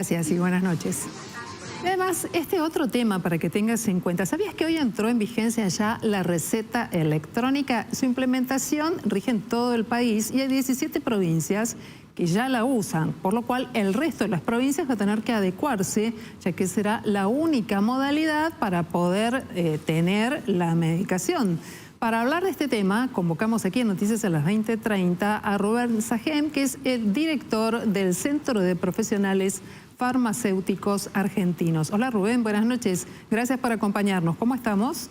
Gracias y buenas noches. Además, este otro tema para que tengas en cuenta, ¿sabías que hoy entró en vigencia ya la receta electrónica? Su implementación rige en todo el país y hay 17 provincias que ya la usan, por lo cual el resto de las provincias va a tener que adecuarse, ya que será la única modalidad para poder tener la medicación. Para hablar de este tema, convocamos aquí en Noticias a las 20:30 a Rubén Sajem, que es el director del Centro de Profesionales Farmacéuticos Argentinos. Hola Rubén, buenas noches. Gracias por acompañarnos. ¿Cómo estamos?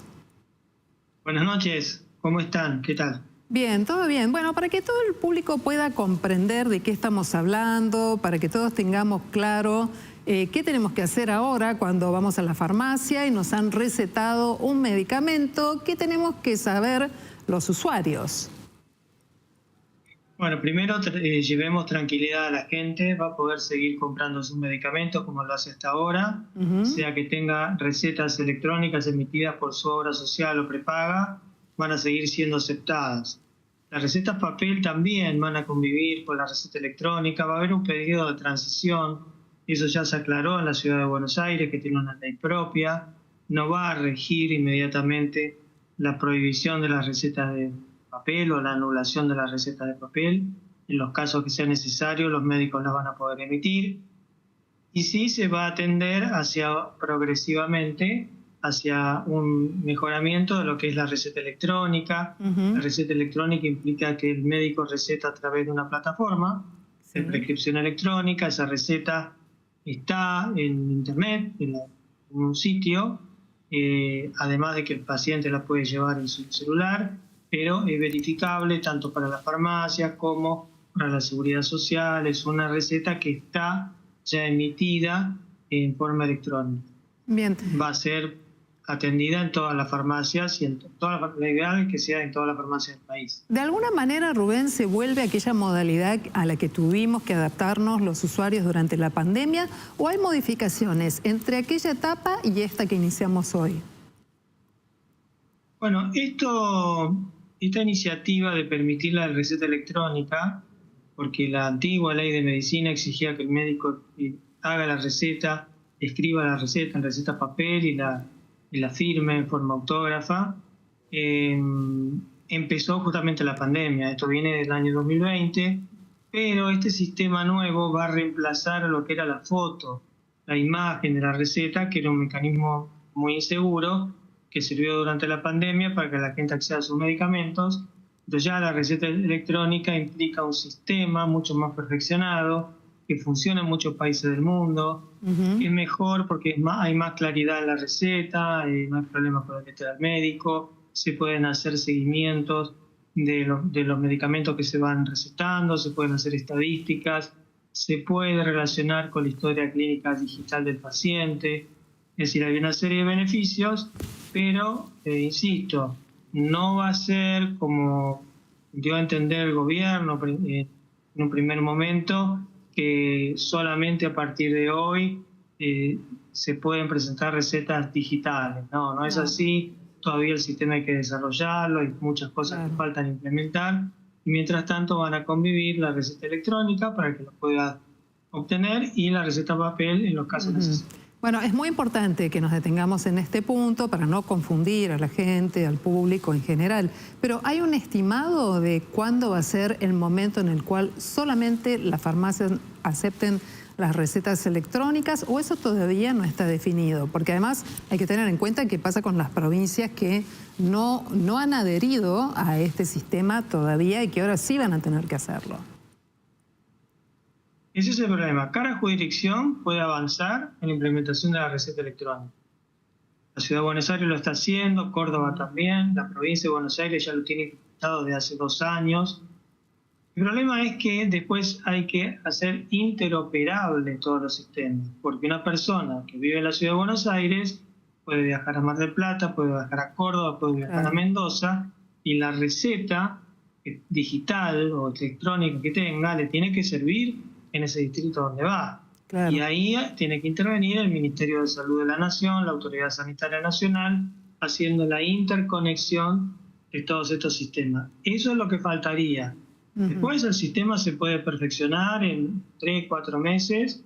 Buenas noches. ¿Cómo están? ¿Qué tal? Bien, todo bien. Bueno, para que todo el público pueda comprender de qué estamos hablando, para que todos tengamos claro qué tenemos que hacer ahora cuando vamos a la farmacia y nos han recetado un medicamento, ¿qué tenemos que saber los usuarios? Bueno, primero llevemos tranquilidad a la gente, va a poder seguir comprando sus medicamentos como lo hace hasta ahora, sea que tenga recetas electrónicas emitidas por su obra social o prepaga, van a seguir siendo aceptadas. Las recetas papel también van a convivir con la receta electrónica, va a haber un periodo de transición, eso ya se aclaró en la ciudad de Buenos Aires, que tiene una ley propia, no va a regir inmediatamente la prohibición de las recetas de papel o la anulación de las recetas de papel. En los casos que sea necesario, los médicos las van a poder emitir. Y sí se va a atender progresivamente hacia un mejoramiento de lo que es la receta electrónica. La receta electrónica implica que el médico receta a través de una plataforma de prescripción electrónica. Esa receta está en internet, en un sitio, además de que el paciente la puede llevar en su celular, pero es verificable tanto para la farmacia como para la seguridad social. Es una receta que está ya emitida en forma electrónica. Bien. Va a ser atendida en todas las farmacias y en la ideal es que sea en todas las farmacias del país. De alguna manera, Rubén, se vuelve a aquella modalidad a la que tuvimos que adaptarnos los usuarios durante la pandemia, ¿o hay modificaciones entre aquella etapa y esta que iniciamos hoy? Bueno, esta iniciativa de permitir la receta electrónica, porque la antigua ley de medicina exigía que el médico haga la receta, escriba la receta en receta papel y la firme en forma autógrafa, empezó justamente la pandemia. Esto viene del año 2020, pero este sistema nuevo va a reemplazar lo que era la foto, la imagen de la receta, que era un mecanismo muy inseguro que sirvió durante la pandemia para que la gente acceda a sus medicamentos. Entonces ya la receta electrónica implica un sistema mucho más perfeccionado, que funciona en muchos países del mundo, es mejor porque hay más claridad en la receta, no hay problemas con la letra del médico, se pueden hacer seguimientos de los medicamentos que se van recetando, se pueden hacer estadísticas, se puede relacionar con la historia clínica digital del paciente. Es decir, hay una serie de beneficios, pero, insisto, no va a ser como dio a entender el gobierno en un primer momento, que solamente a partir de hoy se pueden presentar recetas digitales. No es así. Todavía el sistema hay que desarrollarlo, hay muchas cosas que faltan implementar. Y mientras tanto van a convivir la receta electrónica para que lo pueda obtener y la receta papel en los casos necesarios. Bueno, es muy importante que nos detengamos en este punto para no confundir a la gente, al público en general. Pero ¿hay un estimado de cuándo va a ser el momento en el cual solamente las farmacias acepten las recetas electrónicas, o eso todavía no está definido? Porque además hay que tener en cuenta qué pasa con las provincias que no han adherido a este sistema todavía y que ahora sí van a tener que hacerlo. Ese es el problema. Cada jurisdicción puede avanzar en la implementación de la receta electrónica. La Ciudad de Buenos Aires lo está haciendo, Córdoba también, la provincia de Buenos Aires ya lo tiene implementado desde hace 2 años. El problema es que después hay que hacer interoperable todos los sistemas, porque una persona que vive en la Ciudad de Buenos Aires puede viajar a Mar del Plata, puede viajar a Córdoba, puede viajar a Mendoza, y la receta digital o electrónica que tenga le tiene que servir en ese distrito donde va. Y ahí tiene que intervenir el Ministerio de Salud de la Nación, la Autoridad Sanitaria Nacional, haciendo la interconexión de todos estos sistemas. Eso es lo que faltaría. Después el sistema se puede perfeccionar en 3, 4 meses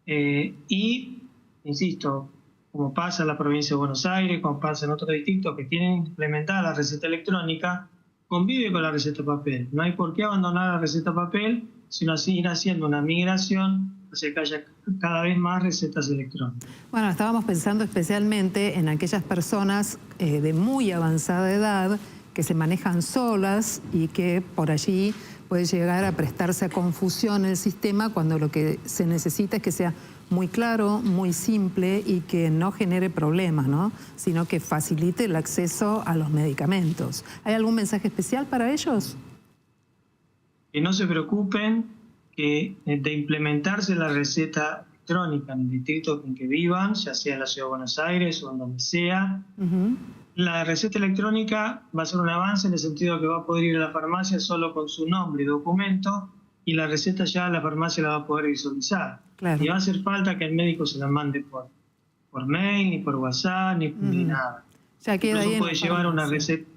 Y, insisto, como pasa en la provincia de Buenos Aires, como pasa en otros distritos que tienen implementada la receta electrónica, convive con la receta papel. No hay por qué abandonar la receta papel, sino seguir haciendo una migración hacia que haya cada vez más recetas electrónicas. Bueno, estábamos pensando especialmente en aquellas personas de muy avanzada edad que se manejan solas y que por allí puede llegar a prestarse a confusión el sistema cuando lo que se necesita es que sea muy claro, muy simple y que no genere problemas, ¿no? Sino que facilite el acceso a los medicamentos. ¿Hay algún mensaje especial para ellos? Que no se preocupen, que de implementarse la receta electrónica en el distrito en que vivan, ya sea en la Ciudad de Buenos Aires o en donde sea, la receta electrónica va a ser un avance en el sentido que va a poder ir a la farmacia solo con su nombre y documento, y la receta ya la farmacia la va a poder visualizar. Claro. Y va a hacer falta que el médico se la mande por mail, ni por WhatsApp, ni nada. Ya queda ahí. Puede llevar una receta.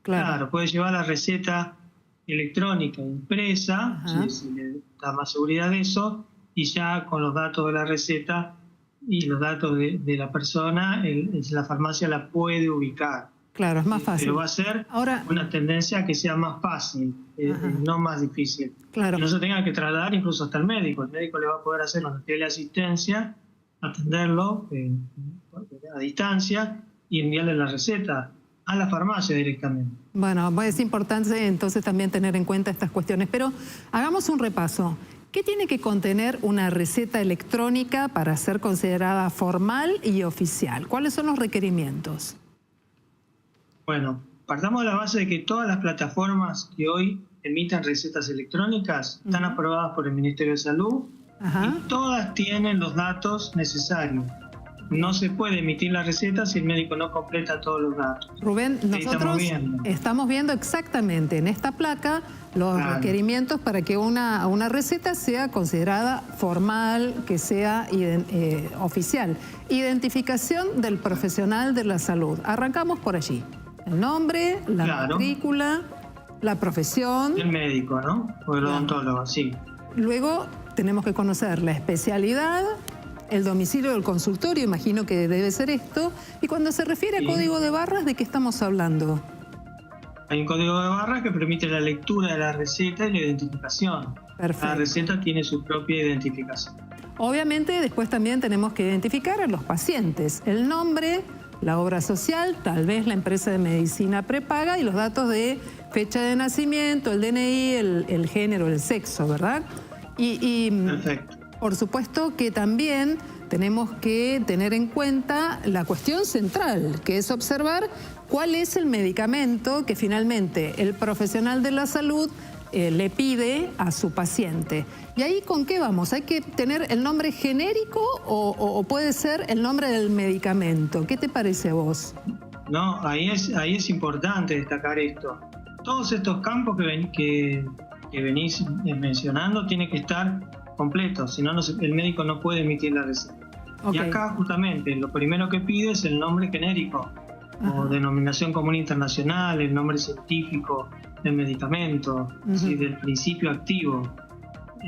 Claro, puede llevar la receta electrónica impresa, si le da más seguridad de eso, y ya con los datos de la receta y los datos de la persona, la farmacia la puede ubicar. Claro, es más fácil. Pero va a ser una tendencia a que sea más fácil, no más difícil. Claro. Que no se tenga que trasladar incluso hasta el médico. El médico le va a poder hacer una teleasistencia, atenderlo a distancia y enviarle la receta a la farmacia directamente. Bueno, es importante entonces también tener en cuenta estas cuestiones. Pero hagamos un repaso. ¿Qué tiene que contener una receta electrónica para ser considerada formal y oficial? ¿Cuáles son los requerimientos? Bueno, partamos de la base de que todas las plataformas que hoy emiten recetas electrónicas están aprobadas por el Ministerio de Salud y todas tienen los datos necesarios. No se puede emitir la receta si el médico no completa todos los datos. Rubén, nosotros estamos viendo exactamente en esta placa los requerimientos para que una receta sea considerada formal, que sea oficial. Identificación del profesional de la salud. Arrancamos por allí. El nombre, la matrícula, la profesión. El médico, ¿no? O el odontólogo, sí. Luego tenemos que conocer la especialidad, el domicilio del consultorio, imagino que debe ser esto. Y cuando se refiere a código de barras, ¿de qué estamos hablando? Hay un código de barras que permite la lectura de la receta y la identificación. Perfecto. La receta tiene su propia identificación. Obviamente, después también tenemos que identificar a los pacientes. El nombre, la obra social, tal vez la empresa de medicina prepaga y los datos de fecha de nacimiento, el DNI, el género, el sexo, ¿verdad? Perfecto. Por supuesto que también tenemos que tener en cuenta la cuestión central, que es observar cuál es el medicamento que finalmente el profesional de la salud le pide a su paciente. ¿Y ahí con qué vamos? ¿Hay que tener el nombre genérico o puede ser el nombre del medicamento? ¿Qué te parece a vos? No, ahí es importante destacar esto. Todos estos campos que venís mencionando tienen que estar completos, si no, el médico no puede emitir la receta. Y acá justamente lo primero que pide es el nombre genérico o denominación común internacional, el nombre científico del medicamento, ¿sí? Del principio activo.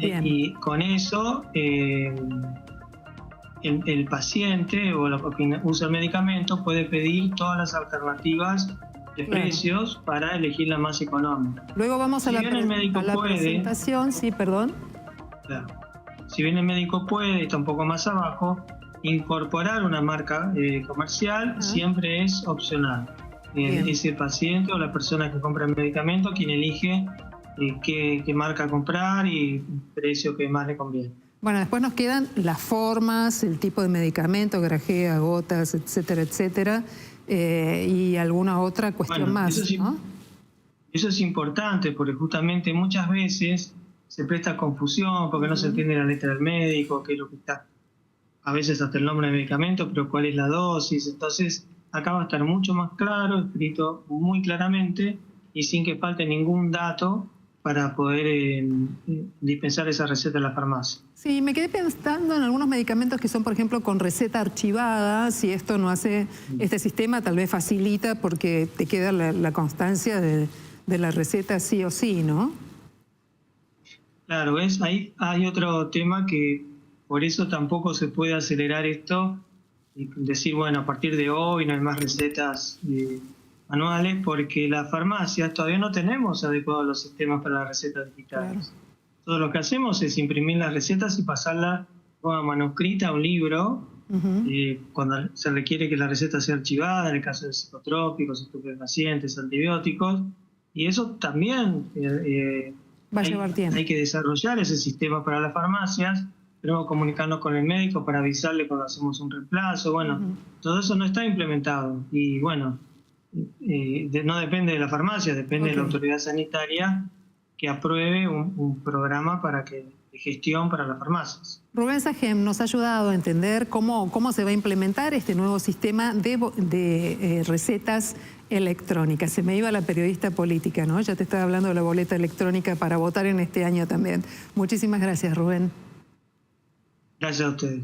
Y con eso el paciente o quien usa el medicamento puede pedir todas las alternativas de precios para elegir la más económica. Luego vamos a la presentación, sí, perdón. Claro. Si bien el médico puede, está un poco más abajo, incorporar una marca comercial siempre es opcional. Es el paciente o la persona que compra el medicamento quien elige qué marca comprar y el precio que más le conviene. Bueno, después nos quedan las formas, el tipo de medicamento, grajea, gotas, etcétera, etcétera, y alguna otra cuestión más, ¿no? Eso es importante porque justamente muchas veces se presta confusión porque no se entiende la letra del médico, que es lo que está, a veces hasta el nombre del medicamento, pero cuál es la dosis. Entonces, acá va a estar mucho más claro, escrito muy claramente y sin que falte ningún dato para poder dispensar esa receta en la farmacia. Sí, me quedé pensando en algunos medicamentos que son, por ejemplo, con receta archivada. Si esto no hace este sistema, tal vez facilita porque te queda la constancia de la receta sí o sí, ¿no? Claro, ahí hay otro tema que por eso tampoco se puede acelerar esto y decir, bueno, a partir de hoy no hay más recetas manuales, porque las farmacias todavía no tenemos adecuados los sistemas para las recetas digitales. Claro. Todo lo que hacemos es imprimir las recetas y pasarlas de forma manuscrita a un libro, cuando se requiere que la receta sea archivada, en el caso de psicotrópicos, estupefacientes, antibióticos, y eso también va a llevar tiempo. Hay que desarrollar ese sistema para las farmacias. Tenemos que comunicarnos con el médico para avisarle cuando hacemos un reemplazo. Bueno, todo eso no está implementado. Y bueno, no depende de la farmacia, depende de la autoridad sanitaria que apruebe un programa de gestión para las farmacias. Rubén Sajem nos ha ayudado a entender cómo se va a implementar este nuevo sistema de recetas electrónicas. Se me iba la periodista política, ¿no? Ya te estaba hablando de la boleta electrónica para votar en este año también. Muchísimas gracias, Rubén. Gracias a ustedes.